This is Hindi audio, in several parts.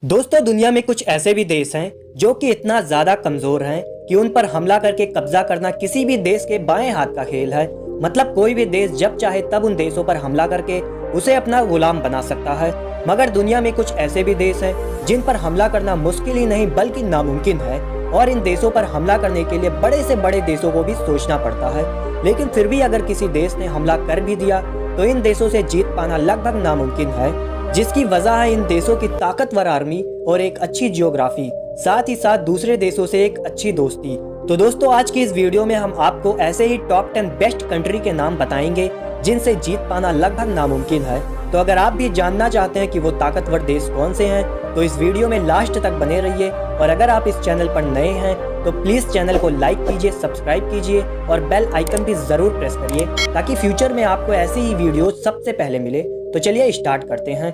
दोस्तों, दुनिया में कुछ ऐसे भी देश हैं जो कि इतना ज्यादा कमजोर हैं कि उन पर हमला करके कब्जा करना किसी भी देश के बाएं हाथ का खेल है। मतलब कोई भी देश जब चाहे तब उन देशों पर हमला करके उसे अपना गुलाम बना सकता है। मगर दुनिया में कुछ ऐसे भी देश हैं जिन पर हमला करना मुश्किल ही नहीं बल्कि नामुमकिन है और इन देशों पर हमला करने के लिए बड़े से बड़े देशों को भी सोचना पड़ता है। लेकिन फिर भी अगर किसी देश ने हमला कर भी दिया तो इन देशों से जीत पाना लगभग नामुमकिन है, जिसकी वजह है इन देशों की ताकतवर आर्मी और एक अच्छी जियोग्राफी, साथ ही साथ दूसरे देशों से एक अच्छी दोस्ती। तो दोस्तों, आज की इस वीडियो में हम आपको ऐसे ही टॉप 10 बेस्ट कंट्री के नाम बताएंगे जिनसे जीत पाना लगभग नामुमकिन है। तो अगर आप भी जानना चाहते हैं कि वो ताकतवर देश कौन से हैं तो इस वीडियो में लास्ट तक बने रहिए। और अगर आप इस चैनल पर नए हैं तो प्लीज चैनल को लाइक कीजिए, सब्सक्राइब कीजिए और बेल आइकन भी जरूर प्रेस करिए ताकि फ्यूचर में आपको ऐसी ही वीडियो सबसे पहले मिले। तो चलिए स्टार्ट करते हैं।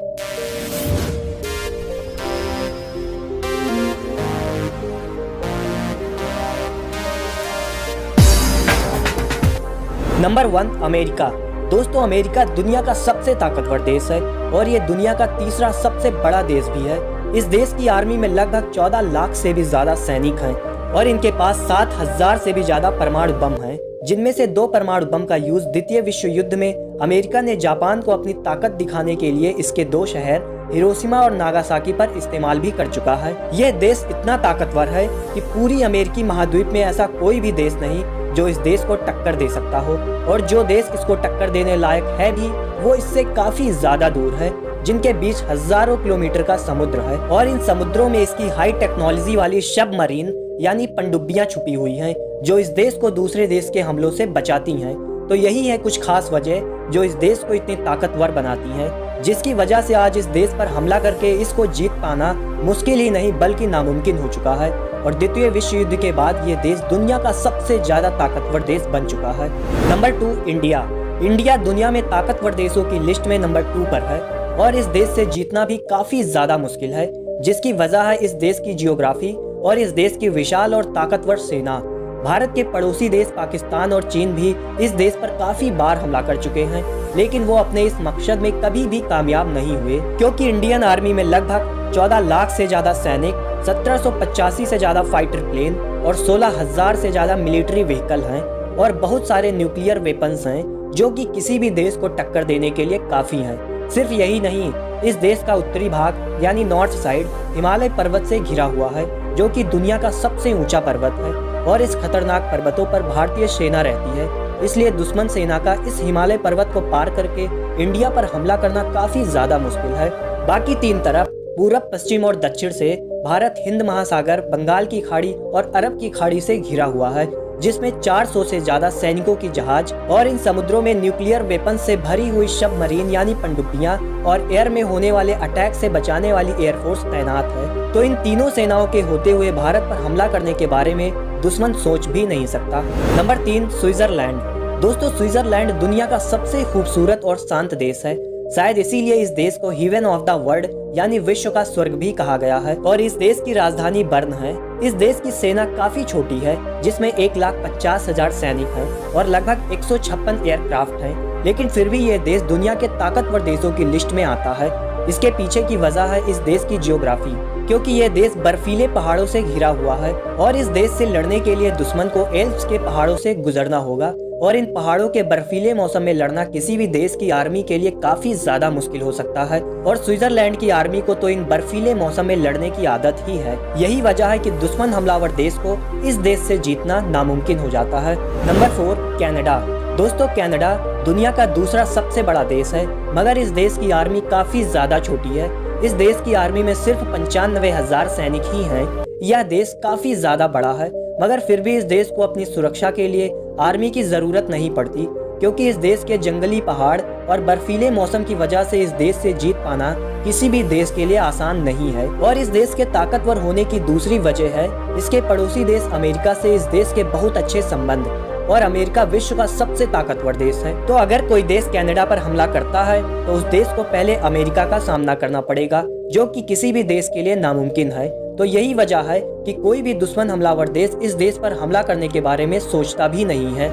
Number 1, America. दोस्तों, अमेरिका दुनिया का सबसे ताकतवर देश है और ये दुनिया का तीसरा सबसे बड़ा देश भी है। इस देश की आर्मी में लगभग 14 लाख से भी ज्यादा सैनिक हैं और इनके पास 7,000 से भी ज्यादा परमाणु बम हैं, जिनमें से 2 परमाणु बम का यूज द्वितीय विश्व युद्ध में अमेरिका ने जापान को अपनी ताकत दिखाने के लिए इसके 2 शहर हिरोशिमा और नागासाकी पर इस्तेमाल भी कर चुका है। यह देश इतना ताकतवर है कि पूरी अमेरिकी महाद्वीप में ऐसा कोई भी देश नहीं जो इस देश को टक्कर दे सकता हो, और जो देश इसको टक्कर देने लायक है भी वो इससे काफी ज्यादा दूर है, जिनके बीच हजारों किलोमीटर का समुद्र है और इन समुद्रों में इसकी हाई टेक्नोलॉजी वाली सबमरीन यानी पनडुब्बियां छुपी हुई हैं जो इस देश को दूसरे देश के हमलों से बचाती हैं। तो यही है कुछ खास वजह जो इस देश को इतनी ताकतवर बनाती है, जिसकी वजह से आज इस देश पर हमला करके इसको जीत पाना मुश्किल ही नहीं बल्कि नामुमकिन हो चुका है। और द्वितीय विश्व युद्ध के बाद ये देश दुनिया का सबसे ज्यादा ताकतवर देश बन चुका है। Number 2, India. इंडिया दुनिया में ताकतवर देशों की लिस्ट में नंबर 2 पर है और इस देश से जीतना भी काफी ज्यादा मुश्किल है, जिसकी वजह है इस देश की जियोग्राफी और इस देश की विशाल और ताकतवर सेना। भारत के पड़ोसी देश पाकिस्तान और चीन भी इस देश पर काफी बार हमला कर चुके हैं, लेकिन वो अपने इस मकसद में कभी भी कामयाब नहीं हुए, क्योंकि इंडियन आर्मी में लगभग 14 लाख से ज्यादा सैनिक, 1785 से ज्यादा फाइटर प्लेन और 16,000 से ज्यादा मिलिट्री व्हीकल हैं और बहुत सारे न्यूक्लियर वेपन्स हैं जो कि किसी भी देश को टक्कर देने के लिए काफी हैं। सिर्फ यही नहीं, इस देश का उत्तरी भाग यानी नॉर्थ साइड हिमालय पर्वत से घिरा हुआ है, जो कि दुनिया का सबसे ऊंचा पर्वत है और इस खतरनाक पर्वतों पर भारतीय सेना रहती है। इसलिए दुश्मन सेना का इस हिमालय पर्वत को पार करके इंडिया पर हमला करना काफी ज्यादा मुश्किल है। बाकी 3 तरफ पूरब, पश्चिम और दक्षिण से भारत हिंद महासागर, बंगाल की खाड़ी और अरब की खाड़ी से घिरा हुआ है, जिसमें 400 से ज्यादा सैनिकों की जहाज और इन समुद्रों में न्यूक्लियर वेपन से भरी हुई सबमरीन यानी पनडुब्बियां और एयर में होने वाले अटैक से बचाने वाली एयरफोर्स तैनात है। तो इन तीनों सेनाओं के होते हुए भारत पर हमला करने के बारे में दुश्मन सोच भी नहीं सकता। Number 3, Switzerland. दोस्तों, स्विट्जरलैंड दुनिया का सबसे खूबसूरत और शांत देश है। शायद इसीलिए इस देश को हेवन ऑफ द वर्ल्ड यानी विश्व का स्वर्ग भी कहा गया है और इस देश की राजधानी बर्न है। इस देश की सेना काफी छोटी है, जिसमें 1,50,000 सैनिक हैं और लगभग 156 एयरक्राफ्ट हैं, लेकिन फिर भी ये देश दुनिया के ताकतवर देशों की लिस्ट में आता है। इसके पीछे की वजह है इस देश की जियोग्राफी, क्योंकि ये देश बर्फीले पहाड़ों से घिरा हुआ है और इस देश से लड़ने के लिए दुश्मन को एल्प्स के पहाड़ों से गुजरना होगा और इन पहाड़ों के बर्फीले मौसम में लड़ना किसी भी देश की आर्मी के लिए काफी ज्यादा मुश्किल हो सकता है और स्विट्जरलैंड की आर्मी को तो इन बर्फीले मौसम में लड़ने की आदत ही है। यही वजह है कि दुश्मन हमलावर देश को इस देश से जीतना नामुमकिन हो जाता है। Number 4, Canada. दोस्तों, कनाडा दुनिया का दूसरा सबसे बड़ा देश है, मगर इस देश की आर्मी काफी ज्यादा छोटी है। इस देश की आर्मी में सिर्फ 95,000 सैनिक ही हैं। यह देश काफी ज्यादा बड़ा है, मगर फिर भी इस देश को अपनी सुरक्षा के लिए आर्मी की जरूरत नहीं पड़ती, क्योंकि इस देश के जंगली पहाड़ और बर्फीले मौसम की वजह से इस देश से जीत पाना किसी भी देश के लिए आसान नहीं है। और इस देश के ताकतवर होने की दूसरी वजह है इसके पड़ोसी देश अमेरिका से इस देश के बहुत अच्छे संबंध, और अमेरिका विश्व का सबसे ताकतवर देश है। तो अगर कोई देश कनाडा पर हमला करता है तो उस देश को पहले अमेरिका का सामना करना पड़ेगा, जो कि किसी भी देश के लिए नामुमकिन है। तो यही वजह है कि कोई भी दुश्मन हमलावर देश इस देश पर हमला करने के बारे में सोचता भी नहीं है।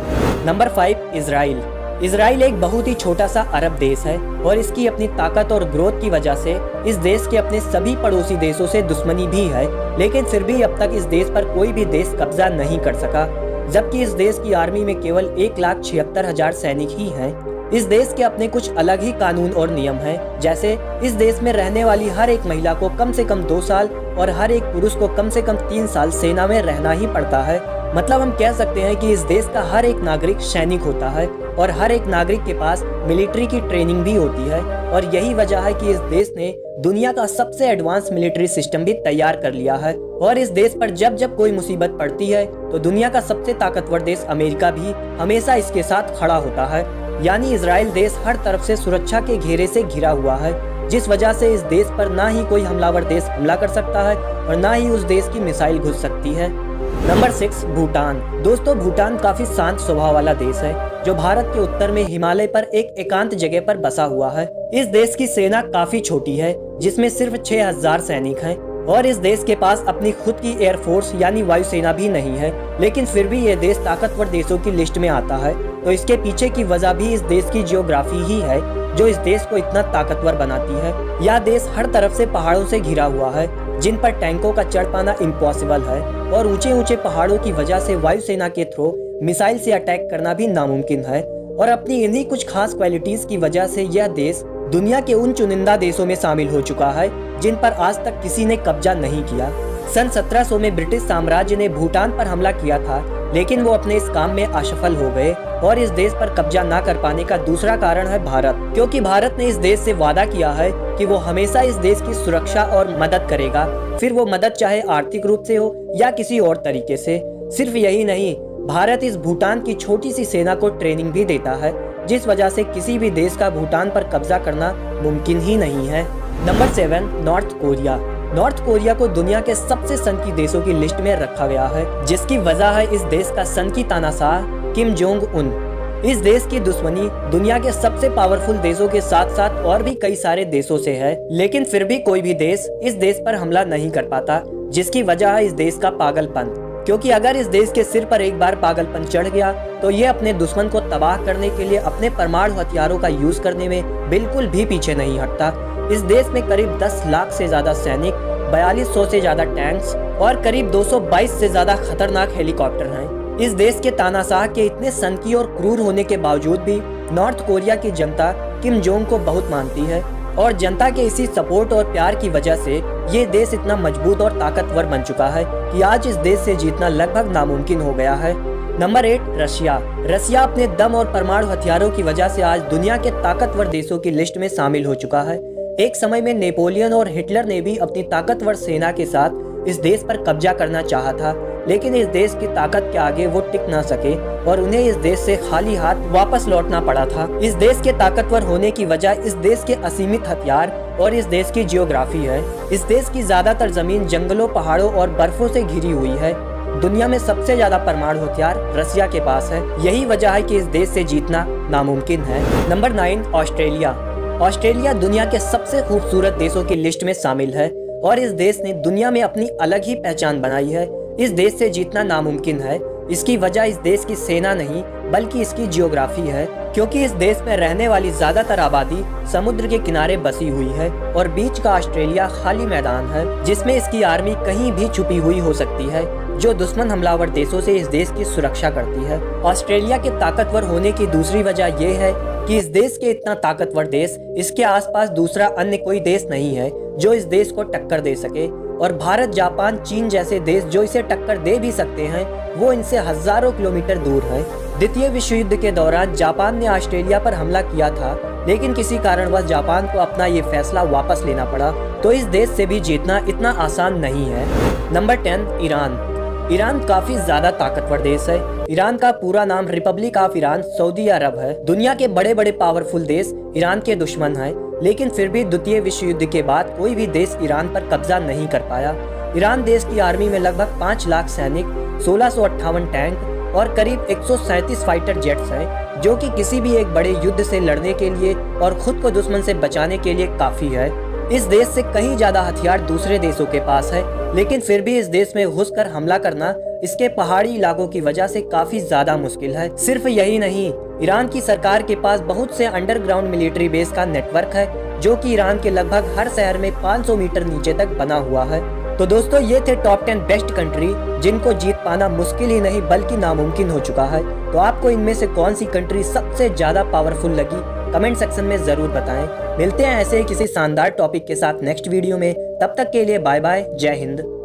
Number 5, Israel. इजराइल एक बहुत ही छोटा सा अरब देश है और इसकी अपनी ताकत और ग्रोथ की वजह से इस देश के अपने सभी पड़ोसी देशों से दुश्मनी भी है, लेकिन फिर भी अब तक इस देश पर कोई भी देश कब्जा नहीं कर सका, जबकि इस देश की आर्मी में केवल 1,76,000 सैनिक ही हैं। इस देश के अपने कुछ अलग ही कानून और नियम हैं, जैसे इस देश में रहने वाली हर एक महिला को कम से कम 2 साल और हर एक पुरुष को कम से कम 3 साल सेना में रहना ही पड़ता है। मतलब हम कह सकते हैं कि इस देश का हर एक नागरिक सैनिक होता है और हर एक नागरिक के पास मिलिट्री की ट्रेनिंग भी होती है, और यही वजह है कि इस देश ने दुनिया का सबसे एडवांस मिलिट्री सिस्टम भी तैयार कर लिया है। और इस देश पर जब जब कोई मुसीबत पड़ती है तो दुनिया का सबसे ताकतवर देश अमेरिका भी हमेशा इसके साथ खड़ा होता है। यानी इजराइल देश हर तरफ से सुरक्षा के घेरे से घिरा हुआ है, जिस वजह से इस देश पर ना ही कोई हमलावर देश हमला कर सकता है और ना ही उस देश की मिसाइल घुस सकती है। नंबर 6, भूटान। दोस्तों, भूटान काफी शांत स्वभाव वाला देश है जो भारत के उत्तर में हिमालय पर एक एकांत जगह पर बसा हुआ है। इस देश की सेना काफी छोटी है, जिसमें सिर्फ 6,000 सैनिक हैं, और इस देश के पास अपनी खुद की एयरफोर्स यानी वायुसेना भी नहीं है, लेकिन फिर भी ये देश ताकतवर देशों की लिस्ट में आता है। तो इसके पीछे की वजह भी इस देश की जियोग्राफी ही है जो इस देश को इतना ताकतवर बनाती है। यह देश हर तरफ से पहाड़ों से घिरा हुआ है, जिन पर टैंकों का चढ़ पाना इम्पॉसिबल है, और ऊंचे ऊंचे पहाड़ों की वजह से वायुसेना के थ्रू मिसाइल से अटैक करना भी नामुमकिन है। और अपनी इन्हीं कुछ खास क्वालिटीज की वजह से यह देश दुनिया के उन चुनिंदा देशों में शामिल हो चुका है जिन पर आज तक किसी ने कब्जा नहीं किया। सन 1700 में ब्रिटिश साम्राज्य ने भूटान पर हमला किया था, लेकिन वो अपने इस काम में असफल हो गए, और इस देश पर कब्जा न कर पाने का दूसरा कारण है भारत, क्योंकि भारत ने इस देश से वादा किया है कि वो हमेशा इस देश की सुरक्षा और मदद करेगा, फिर वो मदद चाहे आर्थिक रूप से हो या किसी और तरीके से। सिर्फ यही नहीं, भारत इस भूटान की छोटी सी सेना को ट्रेनिंग भी देता है, जिस वजह से किसी भी देश का भूटान पर कब्जा करना मुमकिन ही नहीं है। Number 7, north Korea. North Korea को दुनिया के सबसे सनकी देशों की लिस्ट में रखा गया है, जिसकी वजह है इस देश का सनकी तानाशाह किम जोंग उन। इस देश की दुश्मनी दुनिया के सबसे पावरफुल देशों के साथ साथ और भी कई सारे देशों से है, लेकिन फिर भी कोई भी देश इस देश पर हमला नहीं कर पाता, जिसकी वजह है इस देश का पागलपन। क्योंकि अगर इस देश के सिर पर एक बार पागलपन चढ़ गया तो ये अपने दुश्मन को तबाह करने के लिए अपने परमाणु हथियारों का यूज करने में बिल्कुल भी पीछे नहीं हटता। इस देश में करीब 10 लाख से ज्यादा सैनिक, 4200 से ज्यादा टैंक्स और करीब 222 से ज्यादा खतरनाक हेलीकॉप्टर हैं। इस देश के तानाशाह के इतने सनकी और क्रूर होने के बावजूद भी नॉर्थ कोरिया की जनता किम जोंग को बहुत मानती है, और जनता के इसी सपोर्ट और प्यार की वजह से ये देश इतना मजबूत और ताकतवर बन चुका है कि आज इस देश से जीतना लगभग नामुमकिन हो गया है। Number 8, Russia. रशिया अपने दम और परमाणु हथियारों की वजह से आज दुनिया के ताकतवर देशों की लिस्ट में शामिल हो चुका है। एक समय में नेपोलियन और हिटलर ने भी अपनी ताकतवर सेना के साथ इस देश पर कब्जा करना चाहा था, लेकिन इस देश की ताकत के आगे वो टिक ना सके और उन्हें इस देश से खाली हाथ वापस लौटना पड़ा था। इस देश के ताकतवर होने की वजह इस देश के असीमित हथियार और इस देश की जियोग्राफी है। इस देश की ज्यादातर जमीन जंगलों, पहाड़ों और बर्फों से घिरी हुई है। दुनिया में सबसे ज्यादा परमाणु हथियार रशिया के पास है। यही वजह है कि इस देश से जीतना नामुमकिन है। Number 9, Australia. ऑस्ट्रेलिया दुनिया के सबसे खूबसूरत देशों की लिस्ट में शामिल है और इस देश ने दुनिया में अपनी अलग ही पहचान बनाई है। इस देश से जीतना नामुमकिन है। इसकी वजह इस देश की सेना नहीं बल्कि इसकी जियोग्राफी है, क्योंकि इस देश में रहने वाली ज्यादातर आबादी समुद्र के किनारे बसी हुई है और बीच का ऑस्ट्रेलिया खाली मैदान है, जिसमें इसकी आर्मी कहीं भी छुपी हुई हो सकती है, जो दुश्मन हमलावर देशों से इस देश की सुरक्षा करती है। ऑस्ट्रेलिया के ताकतवर होने की दूसरी वजह यह है कि इस देश के इतना ताकतवर देश, इसके आसपास दूसरा अन्य कोई देश नहीं है जो इस देश को टक्कर दे सके, और भारत, जापान, चीन जैसे देश जो इसे टक्कर दे भी सकते हैं वो इनसे हजारों किलोमीटर दूर है। द्वितीय विश्व युद्ध के दौरान जापान ने ऑस्ट्रेलिया पर हमला किया था, लेकिन किसी कारणवश जापान को अपना ये फैसला वापस लेना पड़ा, तो इस देश से भी जीतना इतना आसान नहीं है। Number 10, Iran. ईरान काफी ज्यादा ताकतवर देश है। ईरान का पूरा नाम रिपब्लिक ऑफ ईरान सऊदी अरब है। दुनिया के बड़े बड़े पावरफुल देश ईरान के दुश्मन हैं, लेकिन फिर भी द्वितीय विश्व युद्ध के बाद कोई भी देश ईरान पर कब्जा नहीं कर पाया। ईरान देश की आर्मी में लगभग 5 लाख सैनिक, 1658 टैंक और करीब 137 फाइटर जेट्स हैं, जो कि किसी भी एक बड़े युद्ध से लड़ने के लिए और खुद को दुश्मन से बचाने के लिए काफी है। इस देश से कहीं ज्यादा हथियार दूसरे देशों के पास है, लेकिन फिर भी इस देश में घुसकर हमला करना इसके पहाड़ी इलाकों की वजह से काफी ज्यादा मुश्किल है। सिर्फ यही नहीं, ईरान की सरकार के पास बहुत से अंडरग्राउंड मिलिट्री बेस का नेटवर्क है, जो कि ईरान के लगभग हर शहर में 500 मीटर नीचे तक बना हुआ है। तो दोस्तों, ये थे टॉप 10 बेस्ट कंट्री जिनको जीत पाना मुश्किल ही नहीं बल्कि नामुमकिन हो चुका है। तो आपको इनमें से कौन सी कंट्री सबसे ज्यादा पावरफुल लगी, कमेंट सेक्शन में जरूर बताएं। मिलते हैं ऐसे ही किसी शानदार टॉपिक के साथ नेक्स्ट वीडियो में। तब तक के लिए बाय बाय, जय हिंद।